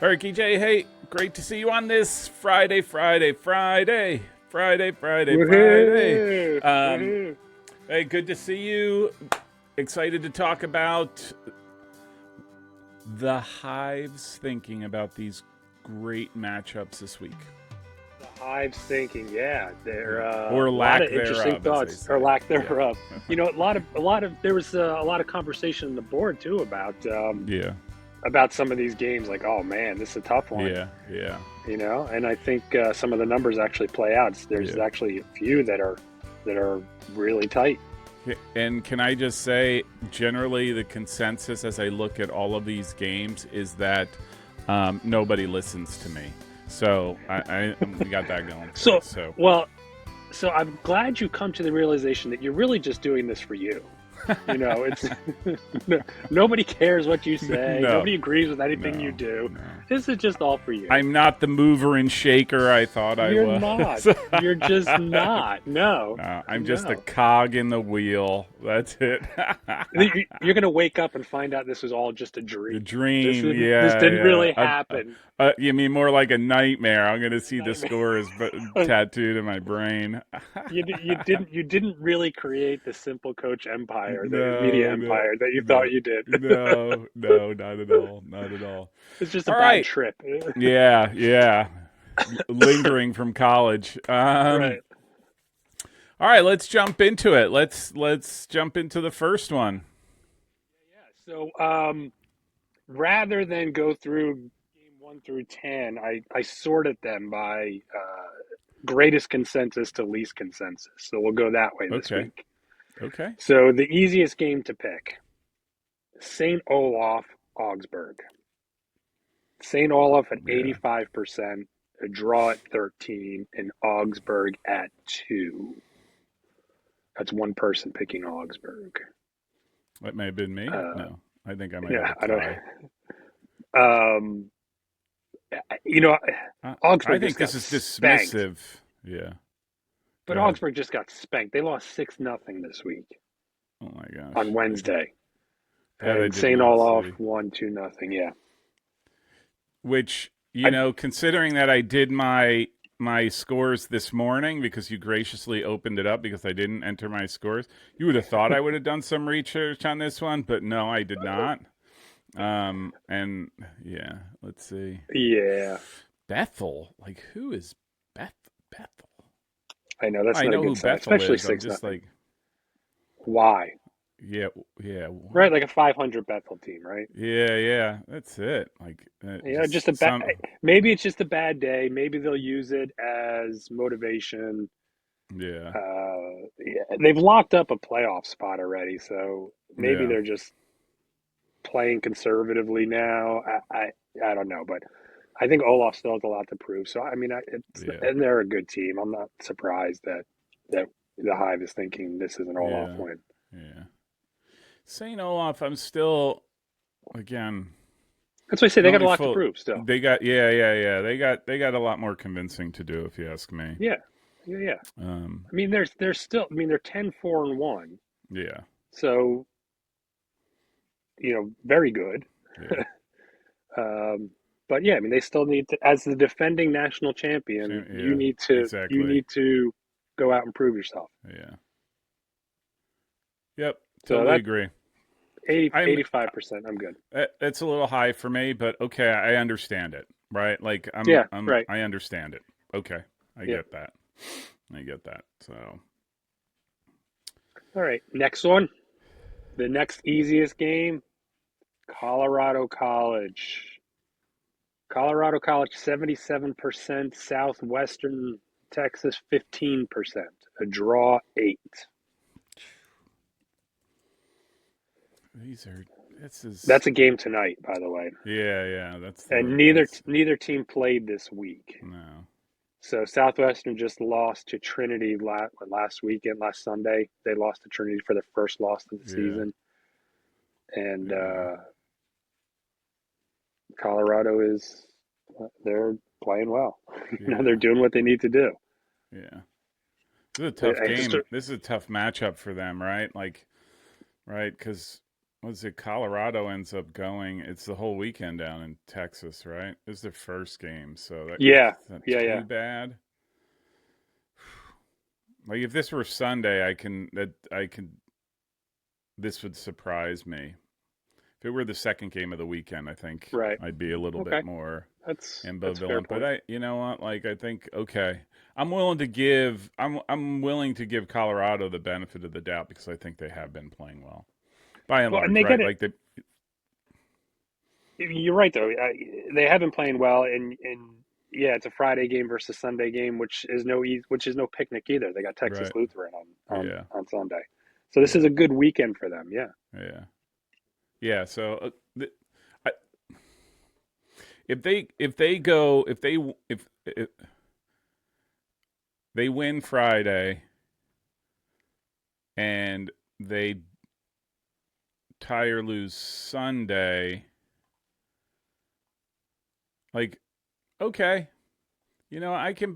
All right, Ejay, hey, great to see you on this Friday. Woohoo! Um, Woohoo! hey, good to see you. Excited to talk about the Hives thinking about these great matchups this week. The Hives thinking, yeah, there Yeah. a Or lot lack of interesting thereof, as they thoughts or say. lack Yeah. thereof. A lot of there was a lot of conversation on the board too Yeah. about some of these games. Like, oh man, this is a tough one, Yeah. Yeah. And I think some of the numbers actually play out. There's Yeah. actually a few that are really tight. And can I just say, generally, the consensus as I look at all of these games is that nobody listens to me. So we got that going for So, us. So well, so I'm glad you come to the realization that you're really just doing this for you. It's nobody cares what you say. no, Nobody agrees with anything you no, do. no. This is just all for you. I'm not the mover and shaker I thought I You're was. not. You're just not. No, No, I'm just a no. cog in the wheel. That's it. You're gonna wake up and find out this was all just a The dream. This dream, didn't. This yeah, didn't yeah. really happen. You mean more like a nightmare? I'm gonna see the Nightmare. scores tattooed in my brain. You didn't really create the simple coach empire, the media No, no, empire that you no, thought you did. no, no, not at all, not at all. It's just a All bad right, trip. yeah, yeah. Lingering from college. Right. All right, let's jump into it. Let's jump into the first one. Yeah. So, rather than go through game 1 through 10, I sorted them by greatest consensus to least consensus. So we'll go that way this Okay, week. okay. So the easiest game to pick: St. Olaf, Augsburg. St. Olaf at Yeah, 85%, a draw at 13, and Augsburg at 2. That's one person picking Augsburg. that may have been me. Uh, No, I think I might have yeah, a I don't. tie. Um, you know, I Augsburg think just this got is spanked. dismissive. Yeah, But go ahead. Augsburg just got spanked. They lost 6-0 this week Oh my on gosh, Wednesday. that I And did St. not Olaf see. won 2-0. Yeah. Which, I considering that I did my scores this morning because you graciously opened it up because I didn't enter my scores, you would have thought I would have done some research on this one, but no, I did not. And yeah, let's see. yeah, Bethel, like who is Bethel? I know that's I not a know who good sign, Bethel especially is. I'm 6 just nothing. like, Why? yeah, yeah, what? Right, like a 500 Bethel team, right? Yeah, yeah, that's it. Like, Just a just bad. some, Maybe it's just a bad day. Maybe they'll use it as motivation. yeah, Yeah, they've locked up a playoff spot already, so maybe yeah, they're just playing conservatively now. I don't know, but I think Olaf still has a lot to prove. So I mean, yeah, and they're a good team. I'm not surprised that the Hive is thinking this is an Olaf yeah, win. yeah. St. Olaf, I'm still again That's why I say they got a only lot to full. prove still. They got yeah, yeah, yeah. They got a lot more convincing to do, if you ask me. Yeah, yeah, yeah. Um, I mean, they're still. I mean, they're 10-4-1. yeah, So very good. yeah, Um, but yeah, I mean, they still need to, as the defending national champion, you yeah, need to you exactly. need to go out and prove yourself. Yeah, yep, So totally that agree. 80, I'm 85%, I'm good. It's a little high for me, but okay, I understand it. Right? Like Yeah, right. I understand it. Okay, I Yeah. get that. I get that. So All right. Next one. The next easiest game, Colorado College. Colorado College 77%, Southwestern Texas 15%. A draw 8. these are this is That's a game tonight, by the way. yeah, yeah. And neither That's neither team played this week. no. So Southwestern just lost to Trinity last weekend, last Sunday. They lost to Trinity for their first loss of the Yeah, season, and yeah, Colorado is they're playing well. They're yeah, doing what they need to do. yeah. This is a I, tough I just game. This is a tough matchup for them, right? Like, right? Because was it Colorado ends up going? It's the whole weekend down in Texas, right? It's their first game, so Yeah, that's not yeah, yeah. too bad. Like if this were Sunday, I can this would surprise me. If it were the second game of the weekend, I think Right. I'd be a little bit Okay. more That's a fair ambivalent. But point. you know what? Like I think okay, I'm willing to give Colorado the benefit of the doubt because I think they have been playing well by and Well, and large, they right? get it. Like the You're right though. They have been playing well, and yeah, it's a Friday game versus Sunday game, which is no picnic either. They got Texas right, Lutheran yeah, on Sunday, so this is yeah, a good weekend for them. Yeah. yeah, yeah. So I, if they win Friday and they tie or lose Sunday, like okay, you know I can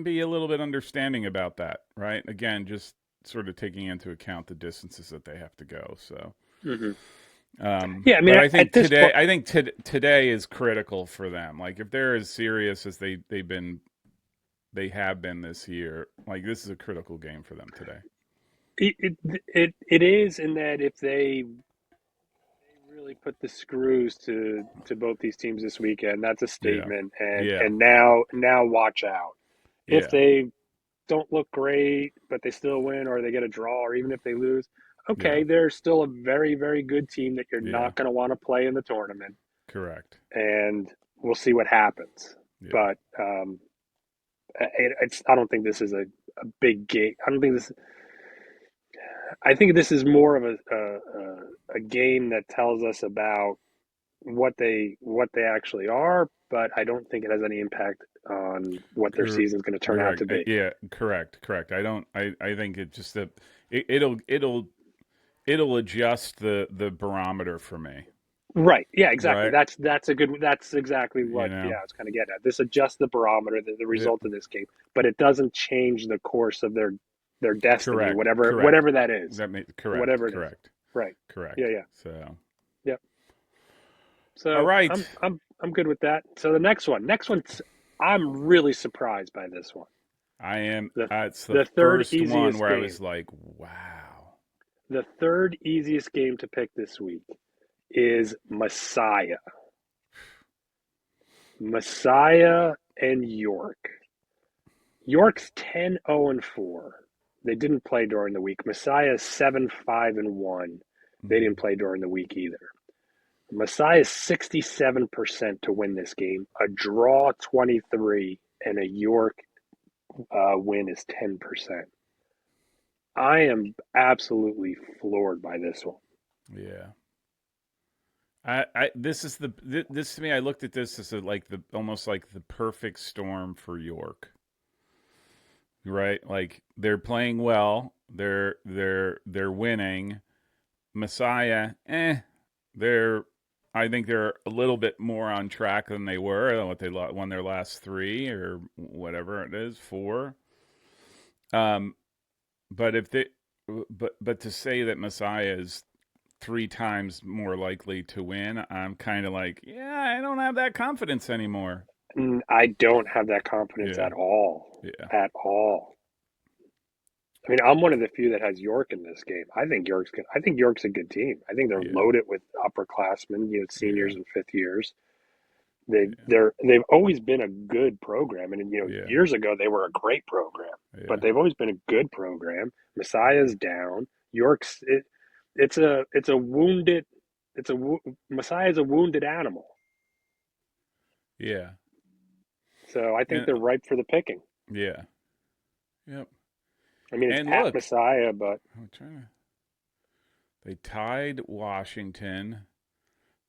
be a little bit understanding about that, right? Again, just sort of taking into account the distances that they have to go. So, Hmm. Yeah, I mean, but I at think this point, today is critical for them. Like if they're as serious as they have been this year, like this is a critical game for them today. it is in that if they really put the screws to both these teams this weekend, that's a Yeah, statement. And yeah, and now watch out. If yeah, they don't look great, but they still win, or they get a draw, or even if they lose, yeah, okay, they're still a very, very good team that you're yeah. not going to want to play in the tournament, Correct. and we'll see what happens. Yeah, But I don't think this is a big game. I don't think this. I think this is more of a game that tells us about what they actually are, but I don't think it has any impact on what their Cor- season's going to turn out correct. to be. Yeah, correct, correct. I don't. I think it just that it'll adjust the barometer for me, Right. Yeah, exactly. right? That's exactly You what, yeah, know, I was kind of getting at. This adjusts the barometer, the it, result of this game, but it doesn't change the course of their destiny, correct, whatever correct. whatever that is. That makes correct, Whatever it is. correct, Right. Yeah, correct. yeah. So, Yeah. all So right, I'm good with that. So the next one's I'm really surprised by this one. I am. The It's the the third first one easiest where I game. was like, wow. The third easiest game to pick this week is Messiah. Messiah and York. York's 10-0-4. They didn't play during the week. Messiah's 7-5-1. They Mm, didn't play during the week either. Messiah's 67% to win this game, a draw 23, and a York win is 10%. I am absolutely floored by this one. yeah. This is this to me. I looked at this as like the almost like the perfect storm for York, right? Like they're playing well, they're winning. Messiah, they're I think they're a little bit more on track than they were. What they won their last three or whatever it is, four. Um, but if they, but to say that Messiah is three times more likely to win, I'm kind of like, yeah, I don't have that confidence anymore. I don't have that confidence Yeah, at all. yeah, At all. I mean, I'm one of the few that has York in this game. I think York's good. I think York's a good team. I think they're yeah, loaded with upperclassmen, yeah, seniors and fifth years. yeah, They've always been a good program, and yeah, years ago they were a great program, but yeah, they've always been a good program. yeah, Messiah's down. It's a wounded. Messiah's a wounded animal. yeah, So I think and they're ripe for the picking. yeah, yep. I mean, it's And at look, Messiah, but I'm trying to. They tied Washington.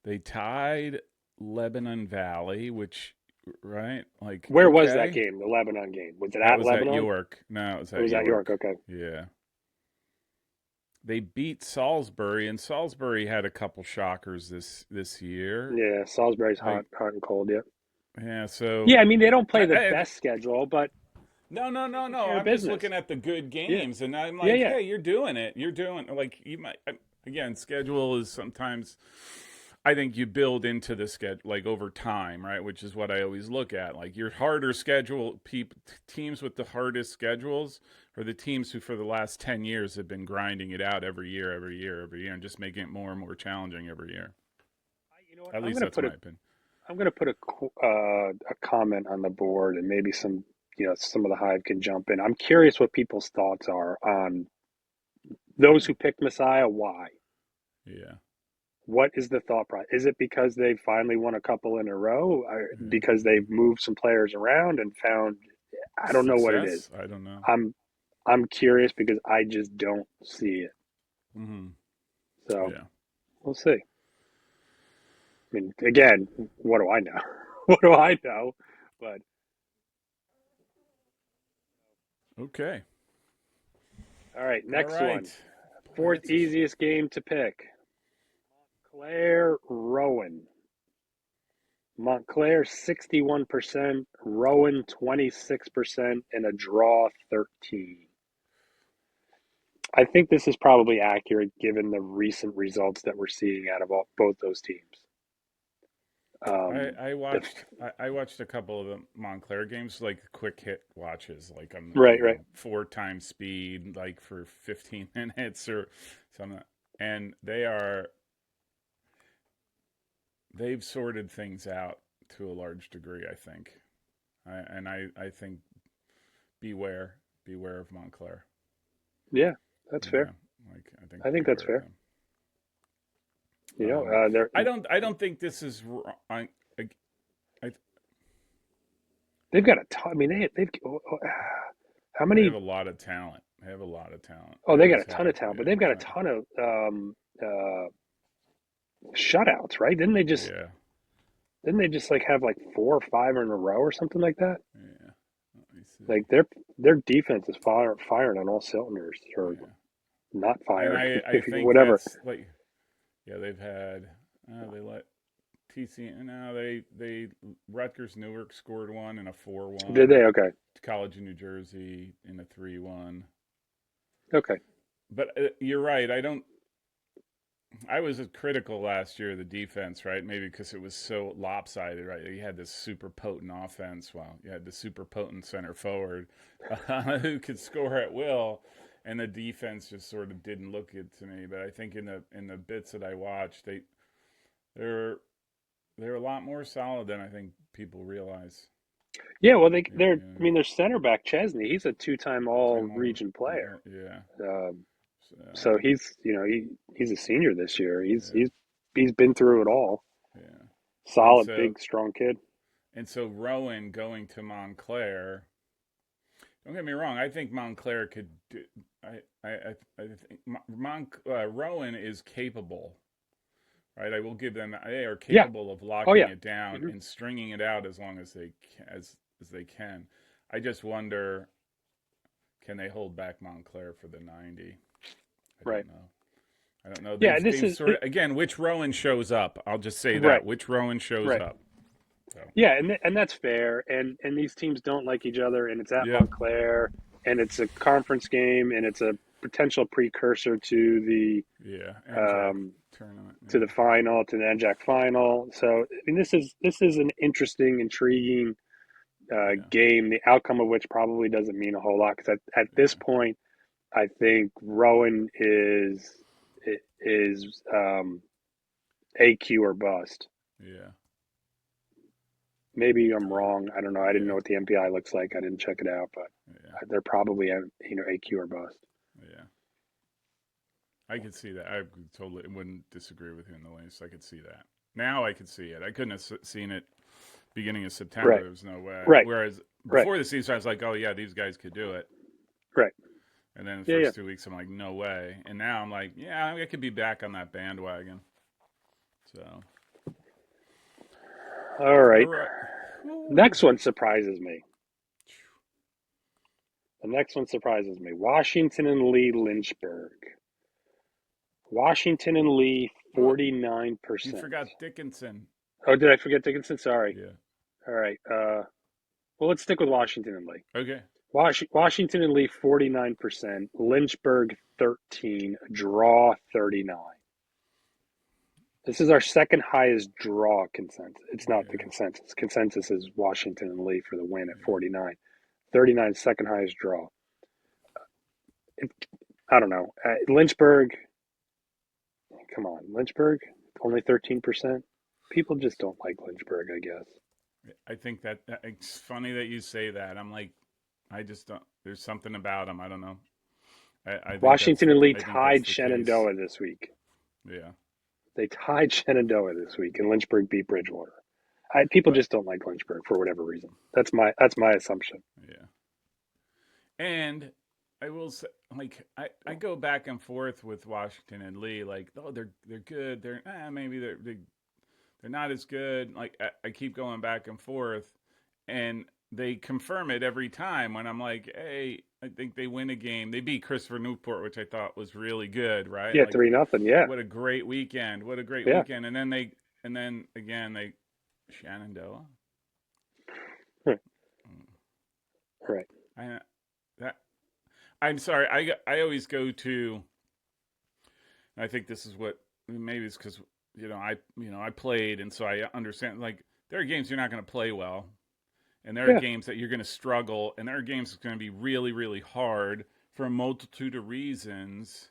They tied Lebanon Valley, which right, like where was that okay, game? The Lebanon game, was it that at was at Lebanon? York. No, it was It at was at York. York. Okay. Yeah. They beat Salisbury, and Salisbury had a couple shockers this year. Yeah, Salisbury's Like, hot and cold. Yeah. yeah, so Yeah, I mean they don't play the I, best schedule, but No, no, no, taking no. care of I'm just business. looking at the good Yeah, games, and I'm yeah, like, yeah. hey, you're doing it. You're doing like you might. Again, schedule is sometimes. I think you build into the schedule like over time, right? Which is what I always look at. Like your harder schedule, teams with the hardest schedules are the teams who, for the last 10 years, have been grinding it out every year, every year, every year, and just making it more and more challenging every year. You know what? At least that's my opinion. I'm gonna put a comment on the board, and maybe some of the Hive can jump in. I'm curious what people's thoughts are on those who picked Messiah. Why? Yeah, What is the thought process? Is it because they finally won a couple in a row? Or yeah. because they've moved some players around and found? I don't know what it is. Success? I don't know. I'm I'm curious because I just don't see it. Mm-hmm. So Yeah. we'll see. I mean, again, what do I know? What do I know? But Okay. all right, All next one. right. Boy, Fourth that's a. easiest game to pick. Claire Rowan. Montclair 61%, Rowan 26%, and a draw 13. I think this is probably accurate given the recent results that we're seeing out of both those teams. I, Um, I the, watched I watched a couple of the Montclair games, like quick hit watches, like I'm right, right. 4 times speed, like for 15 minutes or something, and they've sorted things out to a large degree. I think, I think beware of Montclair. Yeah, that's Yeah, fair. like I think I think that's beware of fair. them. You know, they're I don't think this is wrong. I they've got a ton. I mean, they've how They have many? a lot of talent. They have a lot of talent. Oh, They they got a always ton of have. talent, but Yeah, they've got a ton. ton of shutouts, right? Yeah, Didn't they just like have like 4 or 5 in a row or something like that? yeah. Let me see. Like their defense is firing on all cylinders, or Yeah, not and firing, I think whatever. that's like yeah they've had they let TC now they Rutgers Newark scored one in a Did 4-1. they? Okay, College of New Jersey in a 3-1. okay. But you're right. I was critical last year of the defense, right? Maybe because it was so lopsided, right? You had this super potent offense. Well, you had the super potent center forward who could score at will, and the defense just sort of didn't look good to me. But I think in the bits that I watched, they're they're a lot more solid than I think people realize. Yeah, well, Yeah, they're. I yeah. mean, their center back Chesney. He's a two-time Time all, All-Region player. yeah. Um, So so he's a senior this year. yeah, He's been through it all. yeah. And Solid, so big, strong kid. Rowan going to Montclair. Don't get me wrong. I think Montclair could. I think Rowan is capable, right? I will give them. They are Yeah. capable of Oh locking yeah. it down Hmm. and stringing it out as long as as they can. I just wonder, can they hold back Montclair for the 90? I Right. don't know. I don't know. Yeah. They've sort of again, which Rowan shows up. I'll just say that Right. which Rowan shows Right. up. So Yeah, and that's fair. And these teams don't like each other, and it's at yep, Montclair, and it's a conference game, and it's a potential precursor yeah, and Jack um, tournament. to the Yeah, final, to the NJAC final. So I mean, this is an interesting, intriguing yeah, game. The outcome of which probably doesn't mean a whole lot because at this yeah, point, I think Rowan is AQ or bust. yeah, Maybe I'm wrong. I don't know. I didn't know yeah, what the MPI looks like. I didn't check it out, but yeah, they're probably AQ or bust. yeah. I could see that. I totally wouldn't disagree with you in the least. I could see that. Now I could see it. I couldn't have seen it beginning of September. Right, There was no way. right, Whereas right, before the season, I was like, oh yeah, these guys could do it. right. And then the Yeah, yeah. first 2 weeks, I'm like, no way. And now I'm like, yeah, I could be back on that bandwagon. So, All all right. right. Ooh. Next one surprises me. The next one surprises me. Washington and Lee Lynchburg. Washington and Lee, Oh, you 49%. forgot Dickinson. Oh, did I forget Dickinson? Sorry. Yeah. All right. Well, let's stick with Washington and Lee. Okay. Washington and Lee 49%, Lynchburg 13, draw 39. This is our second highest draw consensus. It's not the Yeah, consensus. Consensus is Washington and Lee for the win at yeah. 49. 39, second highest draw. It, I don't know. Lynchburg, come on. Lynchburg, only 13%. People just don't like Lynchburg, I guess. I think that it's funny that you say that. I'm like, I just don't. There's something about them. I don't know. I think that's Washington the. and Lee I think that's tied the case. Shenandoah this week. Yeah. They tied Shenandoah this week, and Lynchburg beat Bridgewater. People But just don't like Lynchburg for whatever reason. That's my assumption. yeah. And I will say, like, I go back and forth with Washington and Lee. Like, oh, they're good. They're maybe they're not as good. Like, I keep going back and forth, and they confirm it every time when I'm like, hey, I think they win a game. They beat Christopher Newport, which I thought was really good, right? Yeah, Like, 3-0. Yeah, what a great weekend. What a great yeah. weekend. And then again, they, Shenandoah. Right. Right. I, that, I'm sorry. I always go to, I think this is what, maybe it's because, I played. And so I understand, like, there are games you're not going to play well. And there are Yeah. games that you're going to struggle, and there are games that's going to be really, really hard for a multitude of reasons.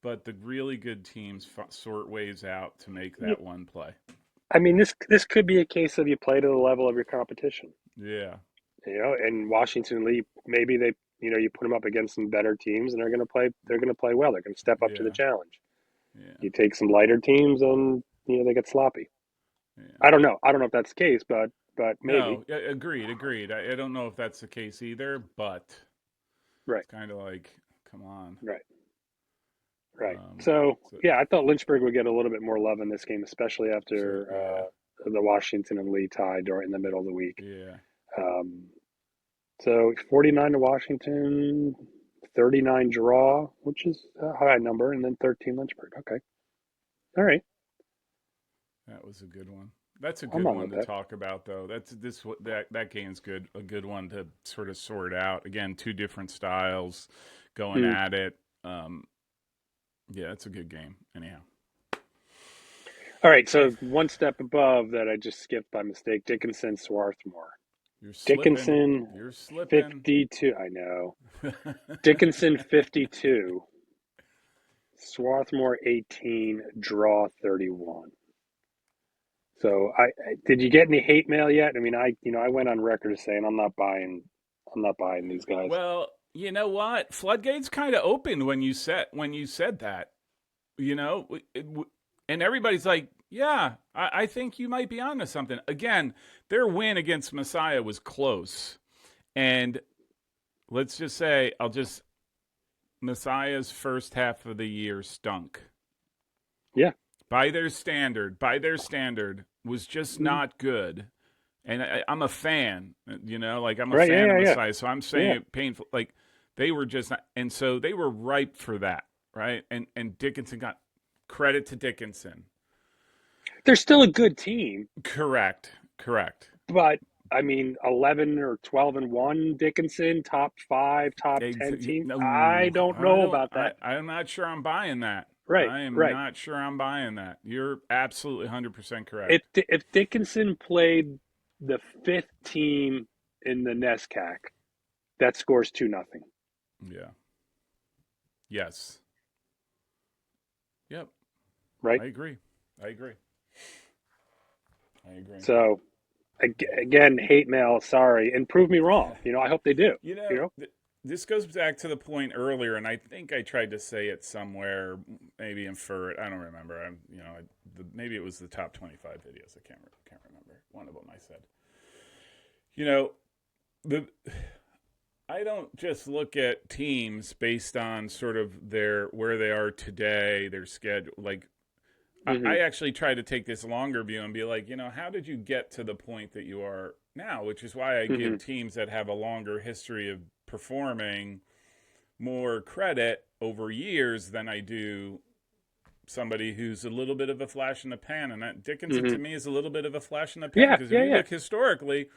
But the really good teams sort ways out to make Yeah. that one play. I mean, this could be a case of you play to the level of your competition. Yeah, And Washington Lee, maybe you put them up against some better teams, and they're going to play. They're going to play well. They're going to step up to the yeah, challenge. yeah, You take some lighter teams, and they get sloppy. yeah. I don't know. I don't know if that's the case, but maybe. No, agreed, agreed. I don't know if that's the case either, but Right. it's kind of like, come on. Right. Right. Um, So so, yeah, I thought Lynchburg would get a little bit more love in this game, especially so after yeah, the Washington and Lee tie during in the middle of the week. yeah. Um, so 49 to Washington, 39 draw, which is a high number, and then 13 Lynchburg. Okay. All right. That was a good one. That's a I'm good on one with to that. talk about, though. That game's good. A good one to sort of sort out. Again, two different styles going Hmm. at it. Yeah, it's a good game. Anyhow, All right. hey, So one step above that I just skipped by mistake. Dickinson, Swarthmore. you're slipping. Dickinson, You're slipping. 52. I know. Dickinson, 52. Swarthmore 18, draw 31. So did you get any hate mail yet? I mean, I went on record as saying I'm not buying these guys. Well, you know what? Floodgates kind of opened when you said that. You know, and everybody's like, "Yeah, I think you might be onto something." Again, their win against Messiah was close, and let's just say, Messiah's first half of the year stunk. Yeah. By their standard, was just Mhm. not good. And I'm a fan, like I'm a Right. Yeah. fan of Yeah. Yeah. Messiah. So I'm Yeah. saying it painful. Like they were just not, and so they were ripe for that, right? And Dickinson got credit to Dickinson. They're still a good team, Correct, correct. but I mean, 11 or 12 and 1 Dickinson, top 5, top 10 team. I No, don't I know don't. about that. I'm not sure I'm buying that. Right. I am Right. not sure I'm buying that. You're absolutely 100% If correct. if Dickinson played the fifth team in the NESCAC, that scores 2-0. Yeah. Yes. Yep. Right. I agree. I agree. I agree. So again, hate mail. Sorry, and prove me wrong. I hope they do. You You know, know. this goes back to the point earlier, and I think I tried to say it somewhere, maybe infer it. I don't remember. Maybe it was the top 25 videos. I can't remember. One of them I said. You know, the I don't just look at teams based on sort of their where they are today, their schedule. Like Hmm. I actually try to take this longer view and be like, how did you get to the point that you are now? Which is why I Hmm. give teams that have a longer history of performing more credit over years than I do somebody who's a little bit of a flash in the pan. And that Dickinson Hmm. to me is a little bit of a flash in the pan Yeah. because if Yeah. you Yeah. look historically,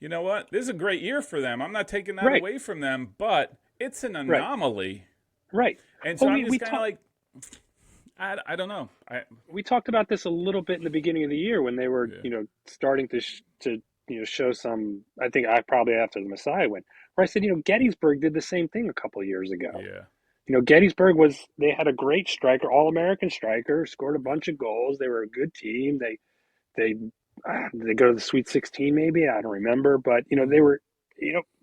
You know what? This is a great year for them. I'm not taking that Right, away from them, but it's an right, anomaly. right. And so Well, I'm just we kind of talked like, I don't know. we talked about this a little bit in the beginning of the year when they were, Yeah, starting to show some. I think I probably after the Messiah went, where I said, Gettysburg did the same thing a couple of years ago. yeah, Gettysburg they had a great striker, All American striker, scored a bunch of goals. They were a good team. They they go to the Sweet 16 maybe. I don't remember, but they hmm were,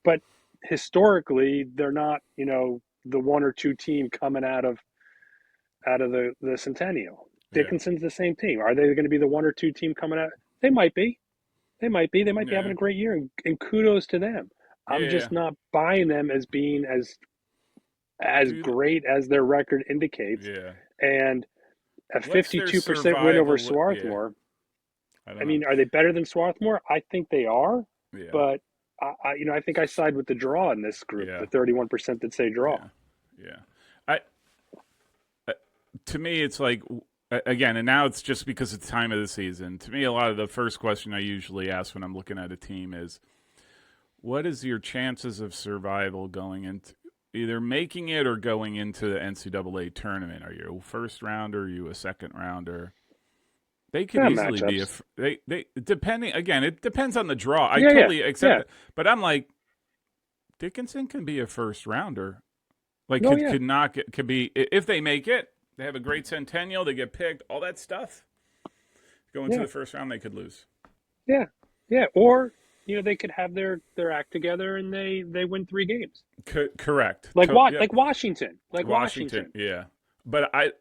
but historically they're not, the one or two team coming out of the Centennial. yeah, Dickinson's the same team. Are they going to be the one or two team coming out? They might be. They might be. They might be having yeah, a great year, and kudos to them. I'm yeah. just not buying them as being as Do great as their record indicates. yeah. And a What's their 52% win over survival? Yeah, Swarthmore. I don't I know. mean, are they better than Swarthmore? I think they are, Yeah, but I think I side with the draw in this group, yeah, the 31% that say draw. yeah, yeah. I to me, it's like again, and now it's just because it's time of the season. To me, a lot of the first question I usually ask when I'm looking at a team is, what is your chances of survival going into either making it or going into the NCAA tournament? Are you a first rounder? Are you a second rounder? They could Yeah, easily be matchups. they depending again. It depends on the draw. I Yeah, yeah, totally accept yeah. it, but I'm like Dickinson can be a first rounder. Like No, yeah, could not get could be if they make it. They have a great centennial. They get picked. All that stuff. Go into yeah, the first round, they could lose. yeah, yeah. Or they could have their act together and they win 3 games. Correct. Like what? Yep. Like Washington. Like Washington. Washington. Yeah. But I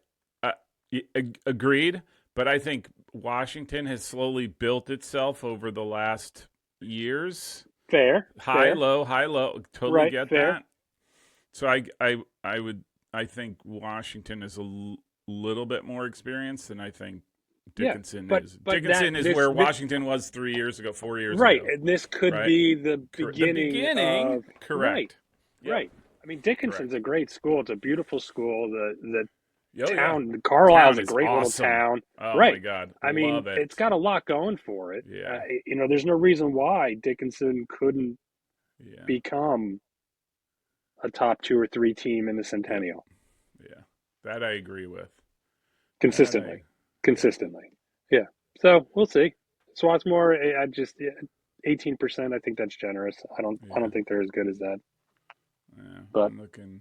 agreed. But I think Washington has slowly built itself over the last years. Fair, High, fair. low, high, low. Totally Right, get fair. that. So I would I think Washington is little bit more experienced than I think Yeah, Dickinson but is. but that Dickinson is this where this Washington was 3 years ago, 4 years right, ago, and this could right? be the The beginning beginning, of right, correct. Yep, right. I mean, Dickinson's correct. a great school. It's a beautiful school. The Oh yeah, town, Carlisle's town a is great little awesome. town. Oh my Right. god, I mean, love it's it. got a lot going for it. Yeah, There's no reason why Dickinson couldn't yeah, become a top two or three team in the yep, Centennial yeah. That I agree with. That I, consistently, yeah, consistently. Yeah. So we'll see. Swarthmore, I just 18%. I think that's generous. I don't. I yeah, don't think they're as good as that. yeah. But I'm looking.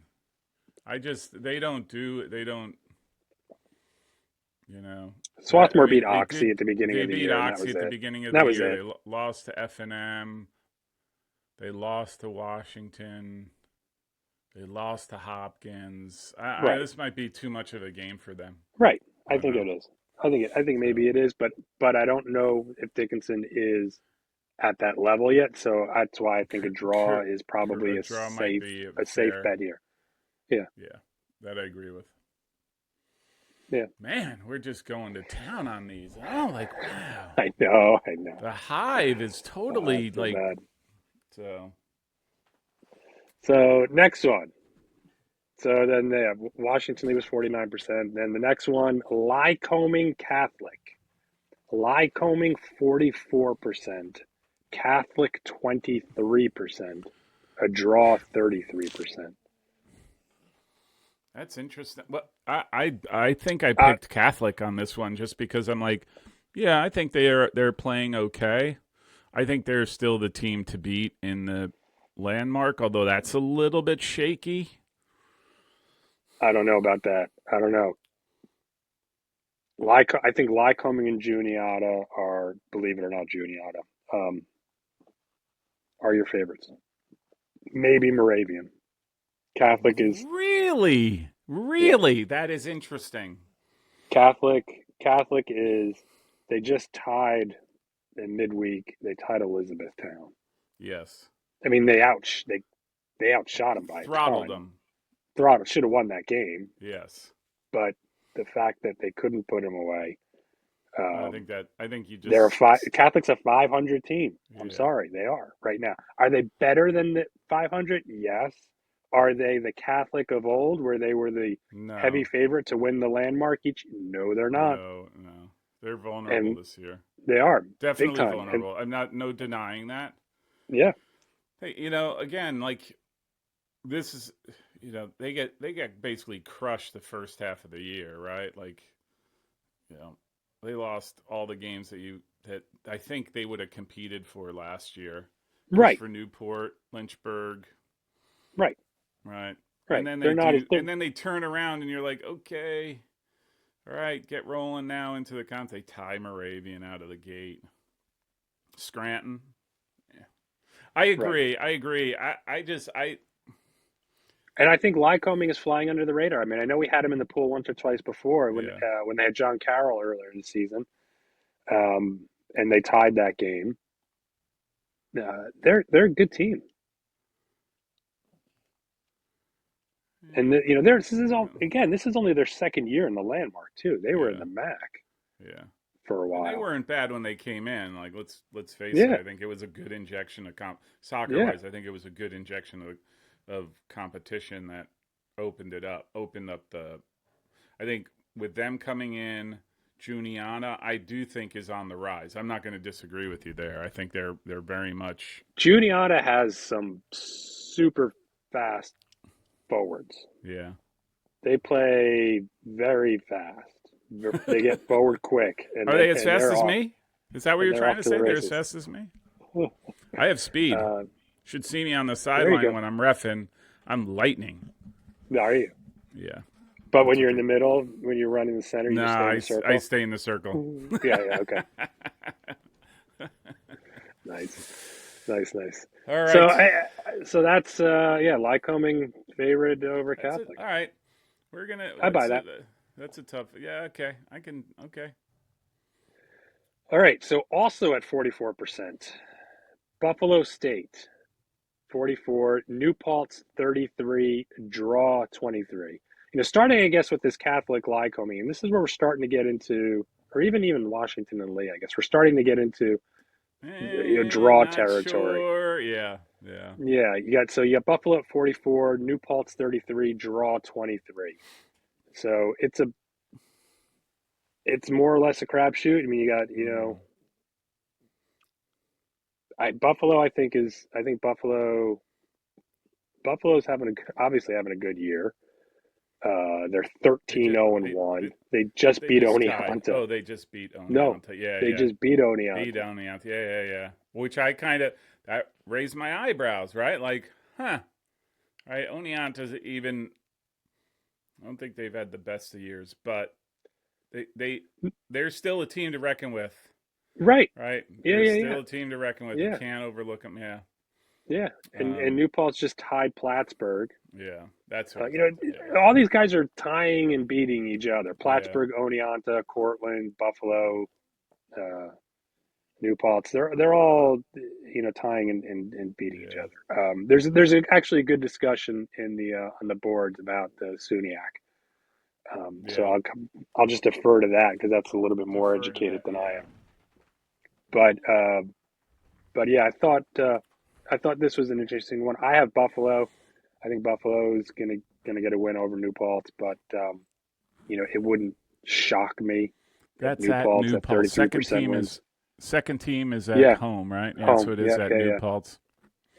I just they don't do they don't you know that I Swarthmore beat mean they Oxy did at the beginning they of the beat year, and that Oxy was at the it. beginning of the That was year. it. They lost to F&M. They lost to Washington. They lost to Hopkins. Right. This might be too much of a game for them. Right. I I don't think know. it is. I think So maybe it is, but I don't know if Dickinson is at that level yet. So that's why I think a draw is probably a draw might be a safe fair. bet here. Yeah. Yeah, that I agree with. Yeah. Man, we're just going to town on these. Oh, like wow. I know. I know. The Hive is totally It's so like bad. so. So next one. So then they have Washington Lee was 49%. Then the next one, Lycoming Catholic. Lycoming 44%. Catholic 23%. A draw 33%. That's interesting. Well, I think I Uh, picked Catholic on this one just because I'm like, yeah, I think they're playing okay. I think they're still the team to beat in the landmark, although that's a little bit shaky. I don't know about that. I don't know. I think Lycoming and Juniata are, believe it or not, Juniata are your favorites. Maybe Moravian. Catholic is, Really, yeah. really, that is interesting. Catholic is. They just tied in midweek. They tied Elizabethtown. Yes, I mean, they outshot them by a throttled ton. them. Throttle should have won that game, Yes, but the fact that they couldn't put him away. I think you They're a just Catholic's a 500 team. I'm yeah. sorry, they are right now. Are they better than the 500? Yes. Are they the Catholic of old, where they were the heavy No, favorite to win the landmark each? No, they're not, no, they're vulnerable and this year. they are big Definitely time. And vulnerable. I'm not no denying that. Yeah. Hey, again, like this is, they get basically crushed the first half of the year, right? Like, you know, they lost all the games that I think they would have competed for last year. Right. Christopher Newport, Lynchburg, Right. right? And Right. then They're they not as do, they're and then they turn around, and you're like, okay, all right, get rolling now into the con. They tie Moravian out of the gate. Scranton. Yeah. I right. agree. I agree. I just, I, And I think Lycoming is flying under the radar. I mean, I know we had him in the pool once or twice before yeah, when they had John Carroll earlier in the season, and they tied that game. They're a good team, and this is all yeah, again. This is only their second year in the landmark too. They were in yeah, the MAC yeah. for a And they while. weren't bad when they came in. Like let's face it. Yeah, I think it was a good injection of soccer yeah, wise. I think it was a good injection of competition that opened up the. I think with them coming in, Juniata, I do think is on the rise. I'm not going to disagree with you there. I think they're very much. Juniata has some super fast forwards. Yeah. They play very fast. They get forward quick, Are they as fast as me? Is that what and you're they're trying off to to the say? They're as races. fast as me? I have speed. Uh, Should see me on the there you sideline go. when I'm reffing. I'm lightning. Are you? Yeah. But when That's you're in okay. the middle, when you're running the center, you just Nah, stay in the I circle. stay in the circle. Yeah, yeah, okay. Nice, nice, nice. All So, right. so that's yeah, Lycoming favored over That's it. Catholic. All right. We're gonna. I buy that. That's a tough. Yeah. Okay. I can. Okay. All right. So also at 44%, Buffalo State 44, New Paltz 33, draw 23. Starting I guess with this Catholic Lycoming, and this is where we're starting to get into, or even Washington and Lee. I guess we're starting to get into draw Not territory. sure. Yeah. Yeah. Yeah, you got Buffalo at 44, New Paltz 33, draw 23. So it's more or less a crapshoot. I mean, you got Mm. Buffalo. I think Buffalo's obviously having a good year. They're They 13 just 0 and they, 1. they They just they beat just tied. Oneonta. Oh, they just beat No, Oneonta. Yeah. they Yeah. just beat Beat Oneonta. Oneonta. Yeah. Yeah. Yeah. Which I kind of that raised my eyebrows. Right. Like, huh. Right. Oneonta's even. I don't think they've had the best of years, but they they're still a team to reckon with. Right. Right? Yeah, They're yeah, yeah. still a team to reckon with. You Yeah. can't overlook them. Yeah. Yeah. And Um, New Paltz just tied Plattsburgh. yeah. That's what Uh, I you know, thought. Yeah. all these guys are tying and beating each other. Yeah. Plattsburgh, Oneonta, Cortland, Buffalo, uh, New Paltz. They're all tying and beating each Yeah. other. There's actually a good discussion in the on the boards about the SUNYAC. So Yeah. I'll just defer to that because that's a little bit more Defer to educated that. than I Yeah. am. But yeah, I thought this was an interesting one. I have Buffalo. I think Buffalo is gonna get a win over New Paltz, but it wouldn't shock me if That's New at Paltz New at Paltz. 33% wins. Second team is at Yeah, home, right? Yeah, so home. it is Yeah, at yeah, New yeah, Paltz.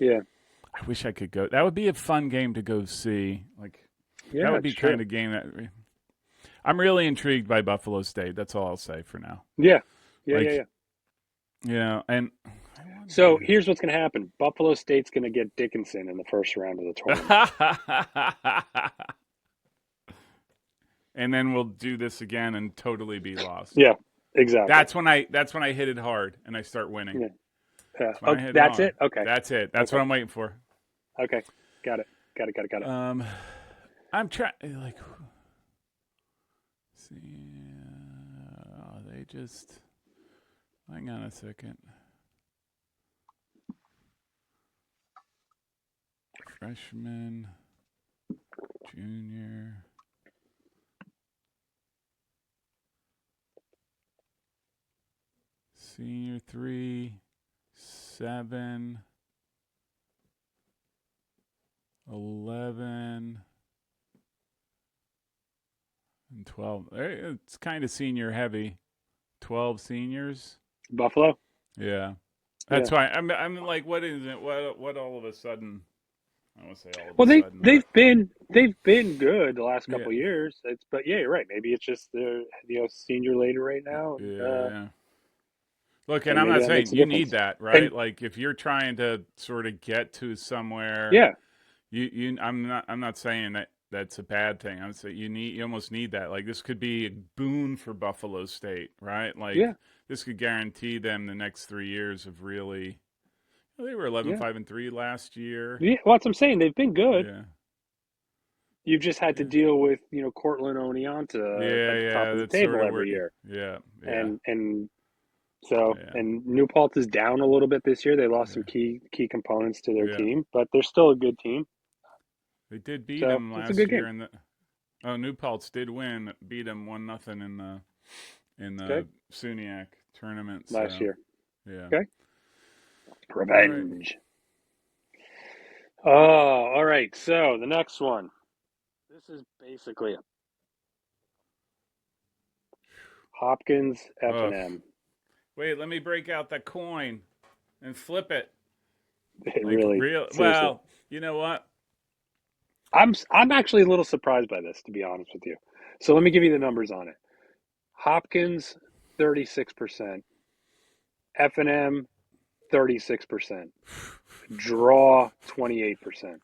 yeah, I wish I could go. That would be a fun game to go see. Like that yeah. would It's be true. kind of game that I'm really intrigued by Buffalo State. That's all I'll say for now. Yeah, yeah, yeah, Like, yeah. and I So wonder. here's what's gonna happen. Buffalo State's gonna get Dickinson in the first round of the tournament. And then we'll do this again and totally be lost. Yeah, exactly. That's when I hit it hard and I start winning. Yeah. That's when Oh, I hit it that's hard. it. Okay. That's it. That's what Okay. I'm waiting for. Okay. Got it. Got it. Got it. Got it. Um, I'm trying like see. They just hang on a second. Freshman, junior, senior 3, 7, 11, and 12. It's kind of senior heavy. 12 seniors. Buffalo. Yeah. Yeah. That's why I'm like, what is it? What all of a sudden? I won't say all of a Well, sudden, but they've been good the last yeah, couple of years. But yeah, you're right. Maybe it's just they're senior later right now, yeah. Look, and and I'm maybe not that makes saying a you need difference. that, right? And Like if you're trying to sort of get to somewhere, yeah, I'm not saying that that's a bad thing. I'm saying you almost need that. Like this could be a boon for Buffalo State, right? Like yeah, this could guarantee them the next 3 years of really. Well, they were 11 yeah, 5 and 3 last year. yeah. Well, that's what I'm saying. They've been good. Yeah. You've just had to Yeah. deal with Cortland Oneonta Yeah, at the top yeah, of the that's sort table of every where year, yeah, yeah. and so Yeah. and New Paltz is down a little bit this year. They lost some Yeah. key components to their Yeah. team, but they're still a good team. They did beat So him it's a last good year game. in the Oh, New Paltz did win, beat him 1-0 in Okay, the SUNYAC tournament, last so year. yeah. Okay, All right. revenge. Oh, all right. So the next one. This is basically a Hopkins F and Oh, M. wait, let me break out that coin and flip it. It Like really, real seriously. well, you know what? I'm actually a little surprised by this, to be honest with you. So let me give you the numbers on it. Hopkins 36%, F and M 36%, draw 28%.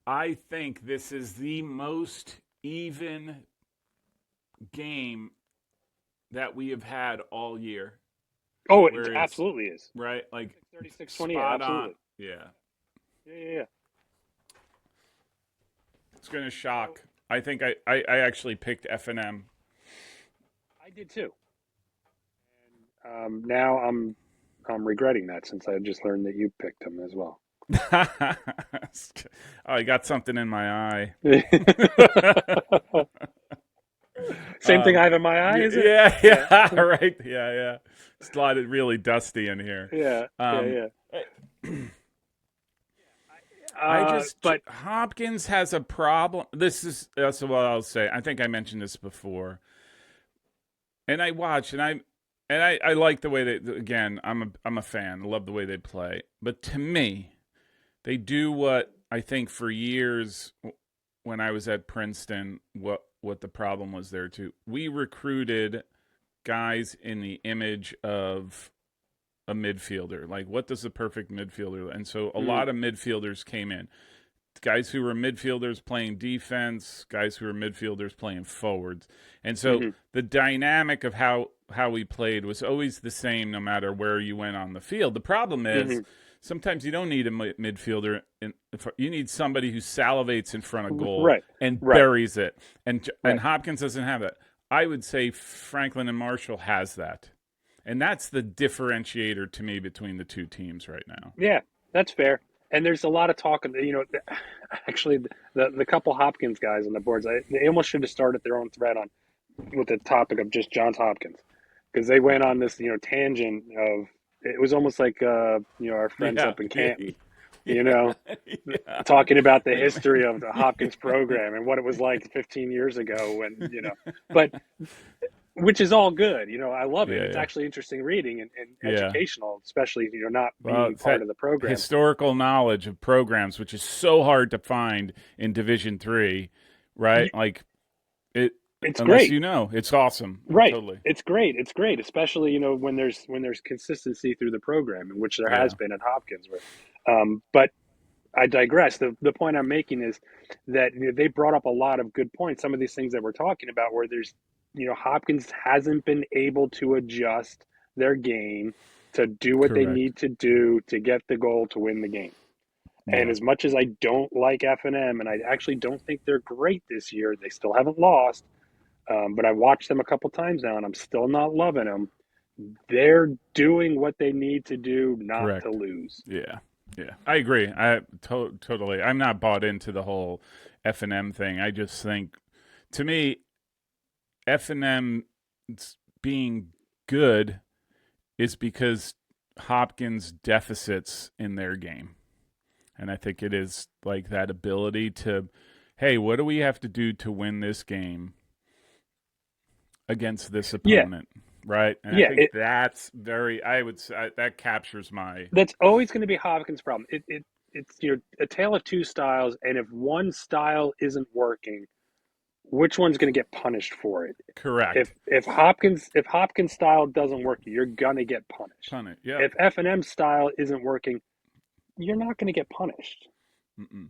I think this is the most even game that we have had all year. Oh, it Where it's absolutely is. right, like 36-28, spot on. absolutely. Yeah, Yeah, yeah, yeah. it's going to So shock. I think I actually picked F&M. I did too. Now I'm regretting that since I just learned that you picked him as well. Oh, I got something in my eye. Same thing I have in my eye, is it? Yeah, Yeah, yeah, right. Yeah, yeah. It's a lot of really dusty in here. yeah, yeah, Um, yeah. I just But Hopkins has a problem. That's what I'll say. I think I mentioned this before, and I watch and I like the way they again. I'm a fan. I love the way they play, but to me, they do what I think for years when I was at Princeton. What the problem was there too. We recruited guys in the image of a midfielder. Like, what does the perfect midfielder? And so a mm, lot of midfielders came in. Guys who were midfielders playing defense, guys who were midfielders playing forwards. And so hmm the dynamic of how we played was always the same no matter where you went on the field. The problem is hmm sometimes you don't need a midfielder. You need somebody who salivates in front of goal right, and right, buries it. And right. Hopkins doesn't have that. I would say Franklin and Marshall has that. And that's the differentiator to me between the two teams right now. Yeah, that's fair. And there's a lot of talk. Actually, the couple Hopkins guys on the boards, they almost should have started their own thread on with the topic of just Johns Hopkins, because they went on this tangent of it was almost like our friends Yeah, up in yeah, Canton, you yeah, know, yeah. talking about the Like, history of the Hopkins program and what it was like 15 years ago but which is all good. I love it. yeah, It's yeah, actually interesting reading and yeah. educational, especially not Well, being it's part that of the program. historical knowledge of programs, which is so hard to find in Division 3, right? Like it, It's unless great. you know, it's awesome. Right. Totally. It's great. It's great, especially when there's consistency through the program, in which there has Yeah, been at Hopkins. But I digress. The point I'm making is that they brought up a lot of good points. Some of these things that we're talking about, where there's Hopkins hasn't been able to adjust their game to do what they correct. need to do to get the goal to win the game. And Yeah, as much as I don't like F&M, and I actually don't think they're great this year, they still haven't lost. But I watched them a couple times now, and I'm still not loving them. They're doing what they need to do not to correct. lose. Yeah, yeah. I agree. Totally. I'm not bought into the whole F&M thing. I just think, to me, F&M being good is because Hopkins deficits in their game. And I think it is like that ability to, hey, what do we have to do to win this game against this Yeah, opponent? right? And I Yeah, think that's very. I would say that captures my that's always going to be Hopkins' problem. It's a tale of two styles, and if one style isn't working, which one's going to get punished for it? correct If Hopkins style doesn't work, you're gonna get punished. pun it. Yep. If F&M style isn't working, you're not going to get punished. Mm-mm.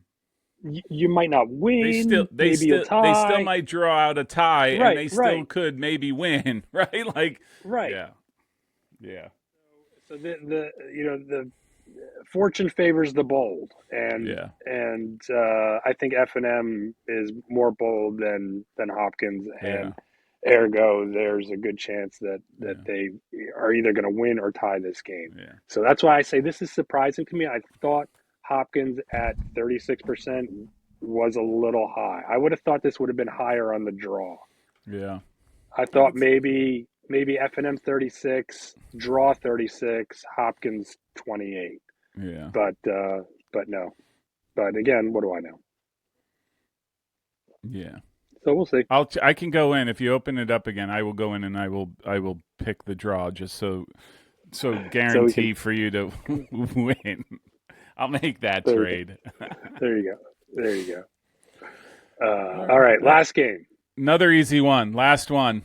You might not They still win. they Maybe you'll still they still tie. might draw out a tie, and Right, they still right, could maybe win, right? Like, right. yeah, yeah, So the fortune favors the bold, and yeah, I think F&M is more bold than Hopkins, yeah, and ergo, there's a good chance that yeah, they are either going to win or tie this game. yeah, So that's why I say this is surprising to me. I thought Hopkins at 36% was a little high. I would have thought this would have been higher on the draw. yeah. I I thought could, maybe F&M 36, draw 36, Hopkins 28. yeah. But no. But again, what do I know? Yeah. So we'll see. I can go in if you open it up again. I will go in and I will pick the draw just so So we can. guarantee for you to win. I'll make that So we can. trade. There you go. There you go. All All right, right. last game. Another easy one. Last one.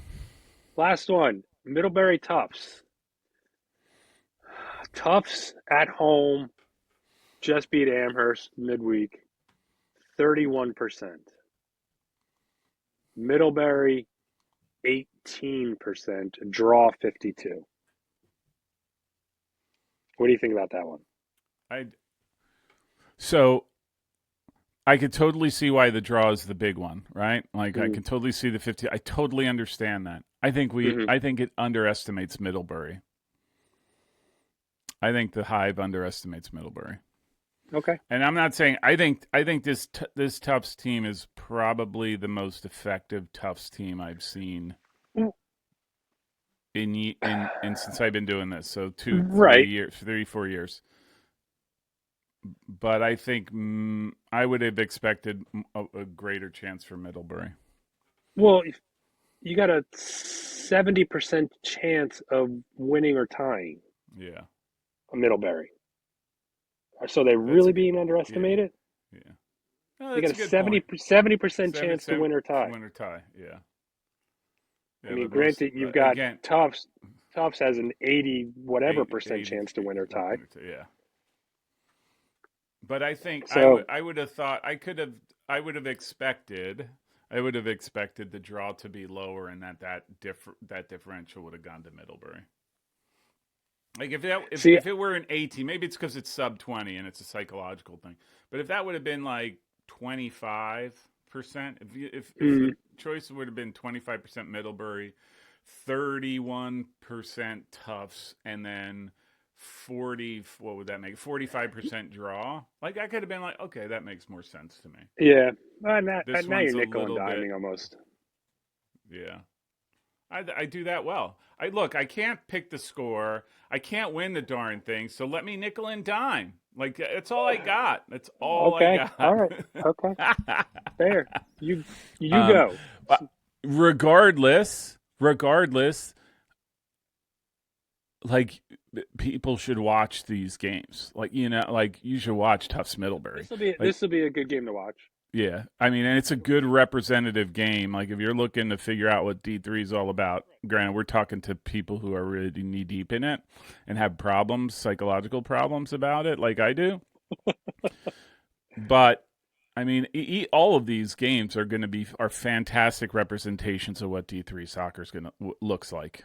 Last one. Middlebury Tufts. Tufts at home just beat Amherst midweek, 31%. Middlebury 18%, draw 52. What do you think about that one? I so I could totally see why the draw is the big one, right? Like I Mm-hmm. can totally see the 50. I totally understand that. Mm-hmm. I think it underestimates Middlebury. I think the Hive underestimates Middlebury. Okay. And I'm not saying I think this Tufts team is probably the most effective Tufts team I've seen in since I've been doing this. So Right. 4 years. But I think I would have expected a greater chance for Middlebury. Well, you got a 70% chance of winning or tying Yeah, a Middlebury. So they that's a really good. being Yeah, underestimated? yeah. No, They got that's a a good point. 70% Seven, chance to seven win or to tie. win or tie. Yeah, I yeah. mean, But most granted, you've got again, Tufts. Tufts has an 80 whatever percent 80 chance to win or tie. yeah. But I think So, I would have thought I would have expected the draw to be lower and that differential would have gone to Middlebury. Like see, if it were an 18, maybe it's because it's sub 20 and it's a psychological thing. But if that would have been like 25%, if mm, the choice would have been 25% Middlebury, 31% Tufts, and then 40, what would that make? 45% draw. Like I could have been like, okay, that makes more sense to me. yeah. This Now you're one's a nickel and little bit, diming almost. yeah. I do that well. I can't pick the score. I can't win the darn thing. So let me nickel and dime. Like that's all I got. That's all I Okay. All got. right. Okay. Fair. You um, go. regardless, like people should watch these games. Like like you should watch Tufts Middlebury. Like This will be a good game to watch. yeah, I mean, and it's a good representative game. Like if you're looking to figure out what D3 is all about, granted, we're talking to people who are really knee deep in it and have problems, psychological problems about it, like I do. But I mean, all of these games are going to be are fantastic representations of what D3 soccer is going to looks like,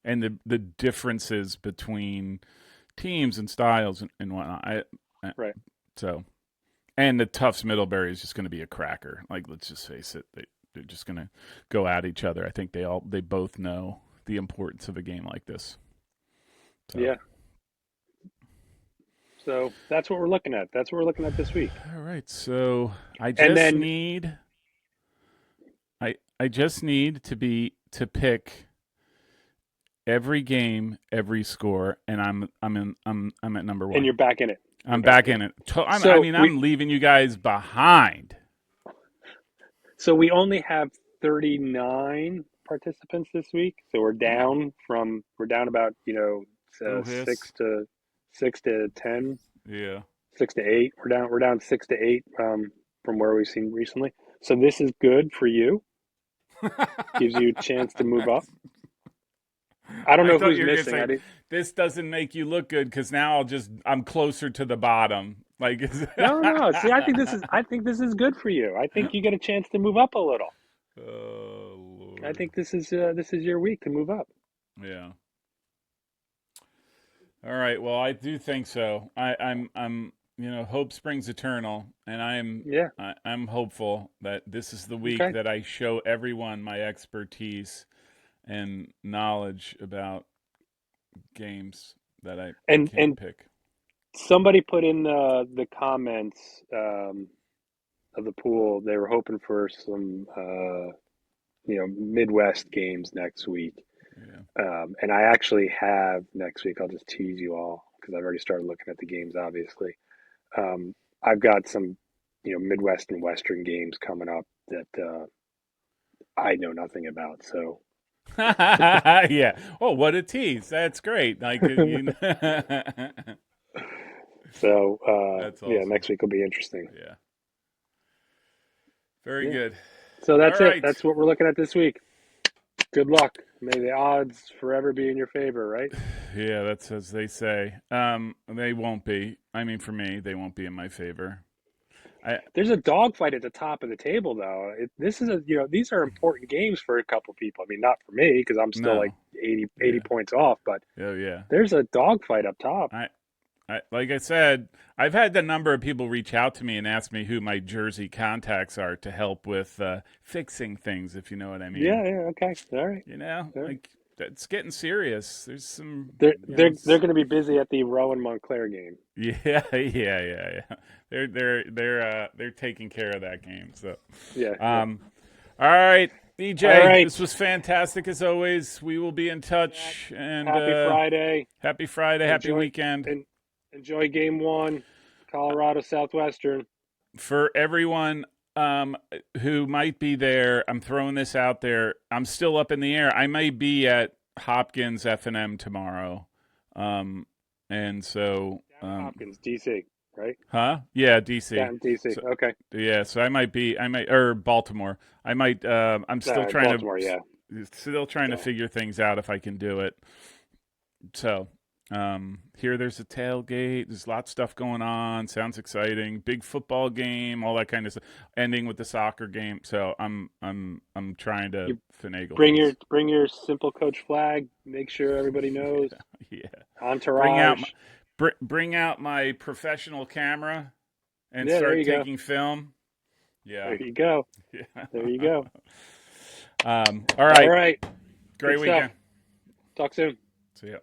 and the differences between teams and styles and whatnot. Right. So and the Tufts Middlebury is just going to be a cracker. Like let's just face it, they're just going to go at each other. I think they both know the importance of a game like this. So. Yeah. So that's what we're looking at. That's what we're looking at this week. All right. So And then I just need to pick every game, every score, and I'm at number and one. you're back in it. You're I'm back in in it. it. I So mean, I'm leaving you guys behind. we only have 39 participants this week, so we're down about Oh, hiss. 6 to 10, Yeah. 6 to 8. We're down 6 to 8 from where we've seen recently. So this is good for you. Gives you a chance to move up. I don't I know thought who's you were gonna missing. say this doesn't make you look good because now I'm closer to the bottom. Like, No, no. See, I think this is good for you. I think you get a chance to move up a little. oh I Lord, think this is your week to move up. yeah. All right. Well, I do think so. I'm hope springs eternal, and Yeah. I'm hopeful that this is the week Okay. that I show everyone my expertise and knowledge about games that I can't And pick. somebody put in the comments of the pool. They were hoping for some Midwest games next week. Yeah. And I actually have next week. I'll just tease you all because I've already started looking at the games. Obviously, I've got some Midwest and Western games coming up that I know nothing about. So yeah. Oh, what a tease! That's great. Like so that's yeah, awesome. next week will be interesting. Yeah. Very Yeah. good. So All that's it. right. That's what we're looking at this week. Good luck. May the odds forever be in your favor, right? Yeah, that's as they say. They won't be. I mean, for me, they won't be in my favor. I There's a dogfight at the top of the table, though. This is these are important games for a couple people. I mean, not for me because I'm still like no. 80 Yeah. points off, but Oh yeah. there's a dogfight up top. I like I said, I've had a number of people reach out to me and ask me who my Jersey contacts are to help with fixing things, if you know what I mean. Yeah, yeah, okay. All right. All right. Like that's getting serious. There's some, They're going to be busy at the Rowan Montclair game. yeah, yeah. They're taking care of that game. So, Yeah, yeah. um, all right, All EJ, right. this was fantastic as always. We will be in Zach, touch, and happy Friday. happy Friday, happy Enjoy weekend. and enjoy game 1, Colorado Southwestern. For everyone who might be there, I'm throwing this out there. I'm still up in the air. I may be at Hopkins F&M tomorrow, and so Down at Hopkins, DC, right? huh? Yeah, DC. Down in DC. So Okay. yeah, so I might or Baltimore. I might. I'm still trying Baltimore, yeah. to So figure things out if I can do it. So, here there's a tailgate. There's lots of stuff going on. Sounds exciting. Big football game, all that kind of stuff. Ending with the soccer game. So I'm trying to you finagle bring your things. bring your simple coach flag. Make sure everybody knows. Yeah. Bring out Entourage. my bring out my professional camera and Yeah, there start you go. taking film. Yeah. There you go. Yeah. There you go. All All right. right. Good Great stuff. weekend. Talk soon. See ya.